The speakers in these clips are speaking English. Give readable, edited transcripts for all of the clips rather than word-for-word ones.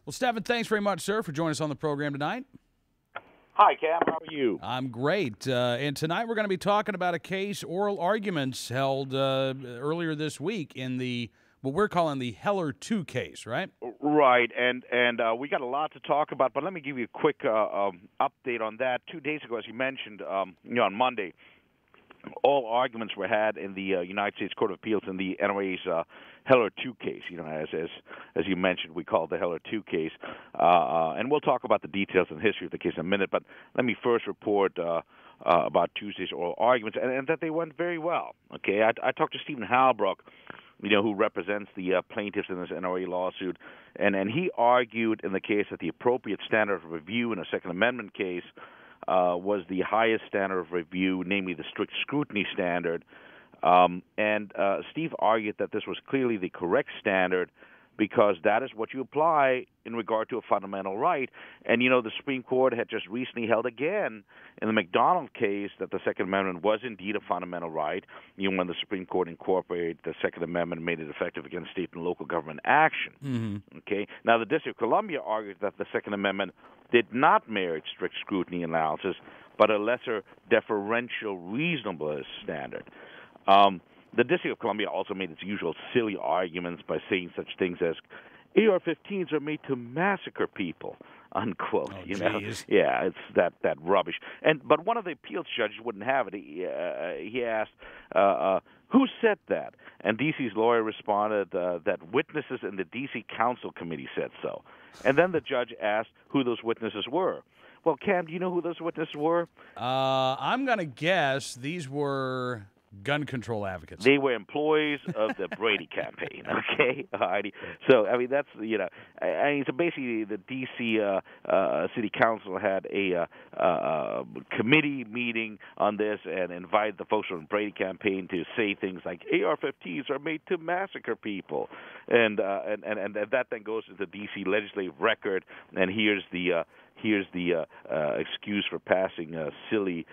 Well, Stephen, thanks very much, sir, for joining us on the program tonight. Hi, Cam. How are you? I'm great. And tonight we're going to be talking about a case, oral arguments held earlier this week in what we're calling the Heller 2 case, right? Right, and we got a lot to talk about, but let me give you a quick update on that. 2 days ago, as you mentioned, on Monday, all arguments were had in the United States Court of Appeals in the NRA's Heller 2 case. As you mentioned, we call it the Heller 2 case, and we'll talk about the details and history of the case in a minute. But let me first report about Tuesday's oral arguments, and that they went very well. Okay, I talked to Stephen Halbrook, who represents the plaintiffs in this NRA lawsuit, and he argued in the case that the appropriate standard of review in a Second Amendment case was the highest standard of review, namely the strict scrutiny standard. And Steve argued that this was clearly the correct standard because that is what you apply in regard to a fundamental right. And, the Supreme Court had just recently held again in the McDonald case that the Second Amendment was indeed a fundamental right, when the Supreme Court incorporated the Second Amendment and made it effective against state and local government action. Mm-hmm. Okay. Now, the District of Columbia argued that the Second Amendment did not merit strict scrutiny analysis, but a lesser deferential reasonableness standard. The District of Columbia also made its usual silly arguments by saying such things as AR-15s are made to massacre people, unquote. Oh, Yeah, it's that rubbish. But one of the appeals judges wouldn't have it. He asked, who said that? And D.C.'s lawyer responded that witnesses in the D.C. Council Committee said so. And then the judge asked who those witnesses were. Well, Cam, do you know who those witnesses were? I'm going to guess these were gun control advocates. They were employees of the Brady Campaign, okay? Alrighty. So, that's, so basically the D.C. City Council had a committee meeting on this and invited the folks from the Brady Campaign to say things like AR-15s are made to massacre people. And that then goes into D.C. legislative record, and here's the excuse for passing silly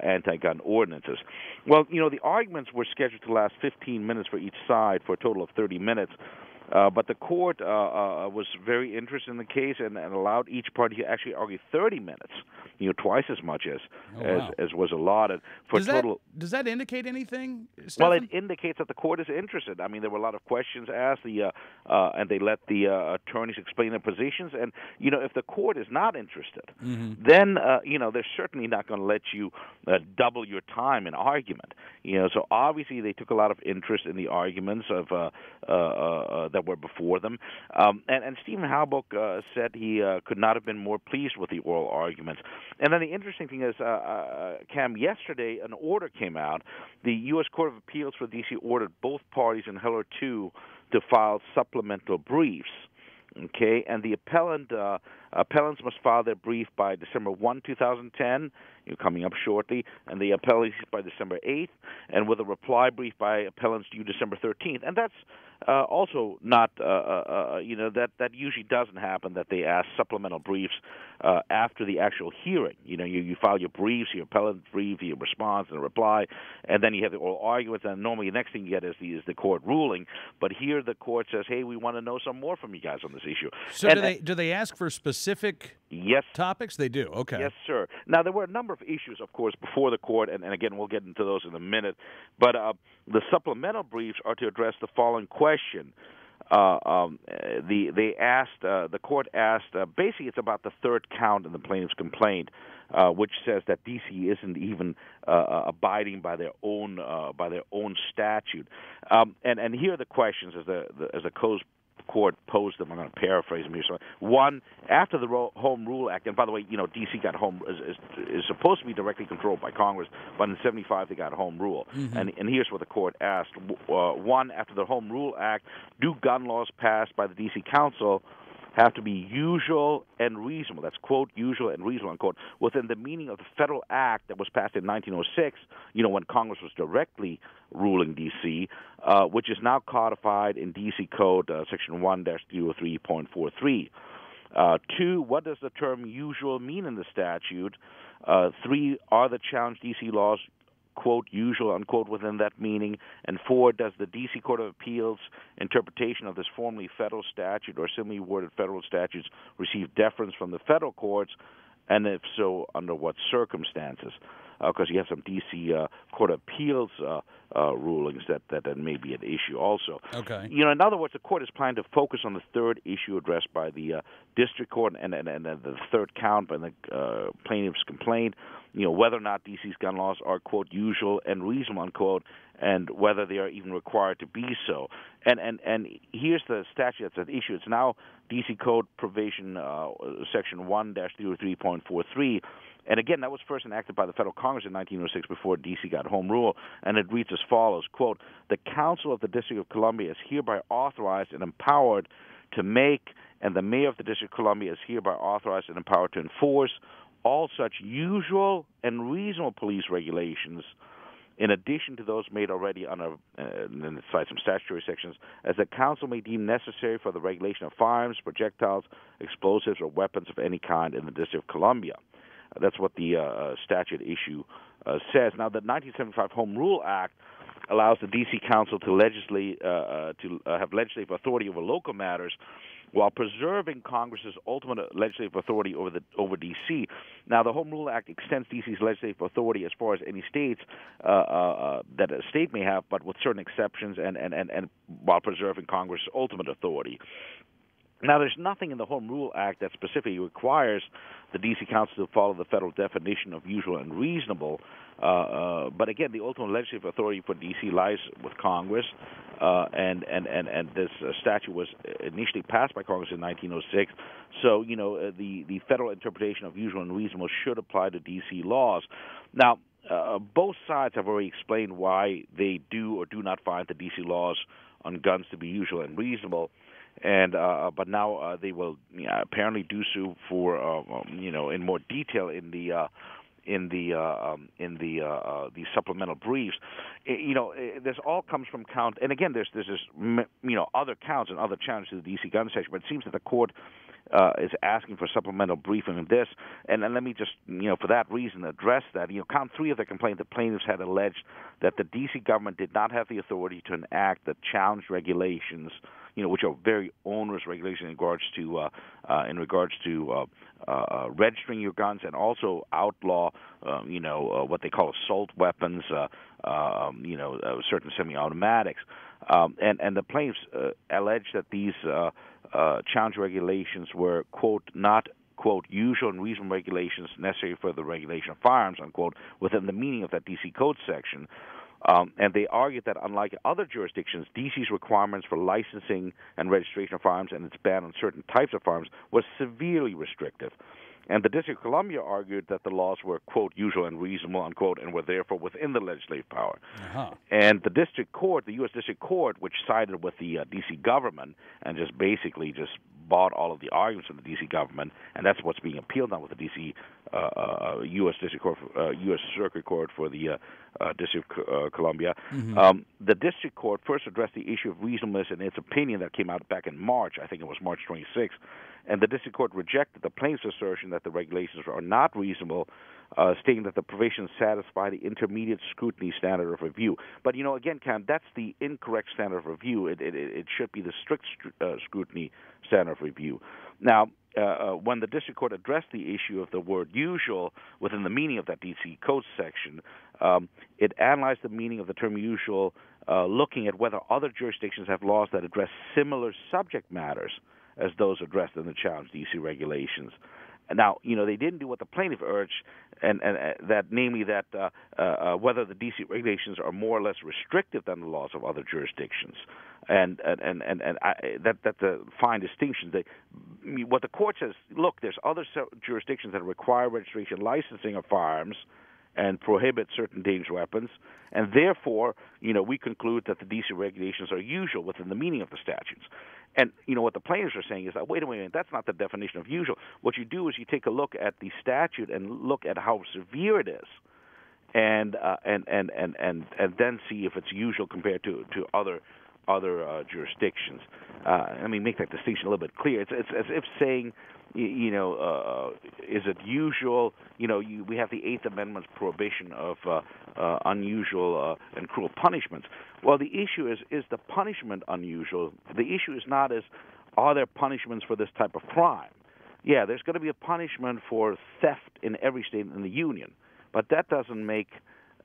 anti-gun ordinances. Well, the arguments were scheduled to last 15 minutes for each side for a total of 30 minutes. But the court was very interested in the case and allowed each party to actually argue 30 minutes, twice as much as was allotted for total. Does that indicate anything, Stephen? Well, it indicates that the court is interested. There were a lot of questions asked, and they let the attorneys explain their positions. And if the court is not interested, mm-hmm. then they're certainly not going to let you double your time in argument. So obviously they took a lot of interest in the arguments of that were before them. And Stephen Halbrook said he could not have been more pleased with the oral arguments. And then the interesting thing is, Cam, yesterday an order came out. The U.S. Court of Appeals for D.C. ordered both parties in Heller 2 to file supplemental briefs. Okay, and the appellants must file their brief by December 1, 2010, coming up shortly, and the appellees by December 8th, and with a reply brief by appellants due December 13th. And that's also not, that usually doesn't happen, that they ask supplemental briefs after the actual hearing. You file your briefs, your appellant brief, your response and a reply, and then you have the oral arguments, and normally the next thing you get is the court ruling. But here the court says, hey, we want to know some more from you guys on this issue. So do they ask for specific topics? They do, okay. Yes, sir. Now, there were a number of issues, of course, before the court, and again, we'll get into those in a minute. But the supplemental briefs are to address the following question. The court asked, basically it's about the third count in the plaintiff's complaint, which says that D.C. isn't even abiding by their own statute. And here are the questions as the court posed them. I'm going to paraphrase them here. So, one, after the Home Rule Act, and by the way, D.C. got home is supposed to be directly controlled by Congress, but in '75 they got Home Rule. Mm-hmm. And here's what the court asked: one, after the Home Rule Act, do gun laws passed by the D.C. Council have to be usual and reasonable? That's quote usual and reasonable unquote within the meaning of the federal act that was passed in 1906. When Congress was directly ruling D.C., which is now codified in D.C. Code Section 1-303.43. Two, what does the term usual mean in the statute? Three, are the challenged D.C. laws quote, usual, unquote, within that meaning? And 4, does the D.C. Court of Appeals interpretation of this formerly federal statute or similarly worded federal statutes receive deference from the federal courts? And if so, under what circumstances? Because you have some D.C. Court of Appeals rulings that may be at issue also. Okay. In other words, the court is planning to focus on the third issue addressed by the district court and the third count by the plaintiff's complaint, whether or not D.C.'s gun laws are, quote, usual and reasonable, unquote, and whether they are even required to be so. And here's the statute that's at issue. It's now D.C. Code Provision Section 1-303.43. And again, that was first enacted by the federal Congress in 1906 before D.C. got home rule, and it reads as follows, quote, the Council of the District of Columbia is hereby authorized and empowered to make, and the Mayor of the District of Columbia is hereby authorized and empowered to enforce all such usual and reasonable police regulations, in addition to those made already under, and then it cites some statutory sections, as the Council may deem necessary for the regulation of firearms, projectiles, explosives, or weapons of any kind in the District of Columbia. That's what the statute issue says. Now, the 1975 Home Rule Act allows the D.C. Council to legislate have legislative authority over local matters, while preserving Congress's ultimate legislative authority over D.C. Now, the Home Rule Act extends D.C.'s legislative authority as far as any states that a state may have, but with certain exceptions, and while preserving Congress's ultimate authority. Now, there's nothing in the Home Rule Act that specifically requires the D.C. Council to follow the federal definition of usual and reasonable. But again, the ultimate legislative authority for D.C. lies with Congress, and this statute was initially passed by Congress in 1906. So, the federal interpretation of usual and reasonable should apply to D.C. laws. Now, both sides have already explained why they do or do not find the D.C. laws on guns to be usual and reasonable. And but now they will apparently do so for in more detail in the supplemental briefs. This all comes from count, and again, there's this other counts and other challenges to the D.C. gun statute, but it seems that the court is asking for supplemental briefing on this, and let me just for that reason address that. Count 3 of the complaint, the plaintiffs had alleged that the D.C. government did not have the authority to enact the challenged regulations, which are very onerous regulations in regards to registering your guns, and also outlaw, what they call assault weapons, certain semi-automatics, and the plaintiffs allege that these challenge regulations were, quote, not, quote, usual and reasonable regulations necessary for the regulation of firearms, unquote, within the meaning of that D.C. Code section. And they argued that unlike other jurisdictions, D.C.'s requirements for licensing and registration of firearms and its ban on certain types of firearms was severely restrictive. And the District of Columbia argued that the laws were, quote, usual and reasonable, unquote, and were therefore within the legislative power. Uh-huh. And the District Court, the U.S. District Court, which sided with the D.C. government and just bought all of the arguments of the D.C. government, and that's what's being appealed on with the D.C. U.S. District Court, U.S. Circuit Court for the District of Columbia. Mm-hmm. The District Court first addressed the issue of reasonableness in its opinion that came out back in March. I think it was March 26th. And the District Court rejected the plaintiff's assertion that the regulations are not reasonable, stating that the provisions satisfy the intermediate scrutiny standard of review. But, again, Cam, that's the incorrect standard of review. It should be the strict scrutiny standard of review. Now, when the District Court addressed the issue of the word usual within the meaning of that D.C. Code section, it analyzed the meaning of the term usual, looking at whether other jurisdictions have laws that address similar subject matters as those addressed in the challenge D.C. regulations. Now, they didn't do what the plaintiff urged, and that, namely, that whether the D.C. regulations are more or less restrictive than the laws of other jurisdictions, and that's a fine distinction. What the court says, look, there's other jurisdictions that require registration, licensing of firearms, and prohibit certain dangerous weapons, and therefore, we conclude that the D.C. regulations are usual within the meaning of the statutes. And, what the plaintiffs are saying is that, wait a minute, that's not the definition of usual. What you do is you take a look at the statute and look at how severe it is, and then see if it's usual compared to other jurisdictions. Let me make that distinction a little bit clear. It's as if saying, is it usual? We have the Eighth Amendment's prohibition of unusual and cruel punishments. Well, the issue is the punishment unusual? The issue is not are there punishments for this type of crime? Yeah, there's going to be a punishment for theft in every state in the union, but that doesn't make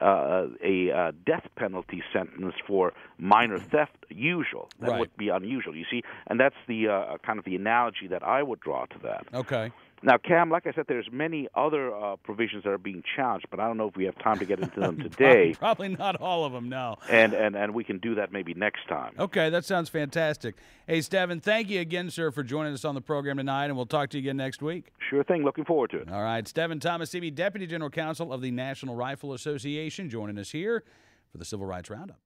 a death penalty sentence for minor theft usual. That Right. would be unusual, you see, and that's the kind of the analogy that I would draw to that. Okay. Now, Cam, like I said, there's many other provisions that are being challenged, but I don't know if we have time to get into them today. Probably not all of them, no. And we can do that maybe next time. Okay, that sounds fantastic. Hey, Stephen, thank you again, sir, for joining us on the program tonight, and we'll talk to you again next week. Sure thing. Looking forward to it. All right, Stephen Thomasini, Deputy General Counsel of the National Rifle Association, joining us here for the Civil Rights Roundup.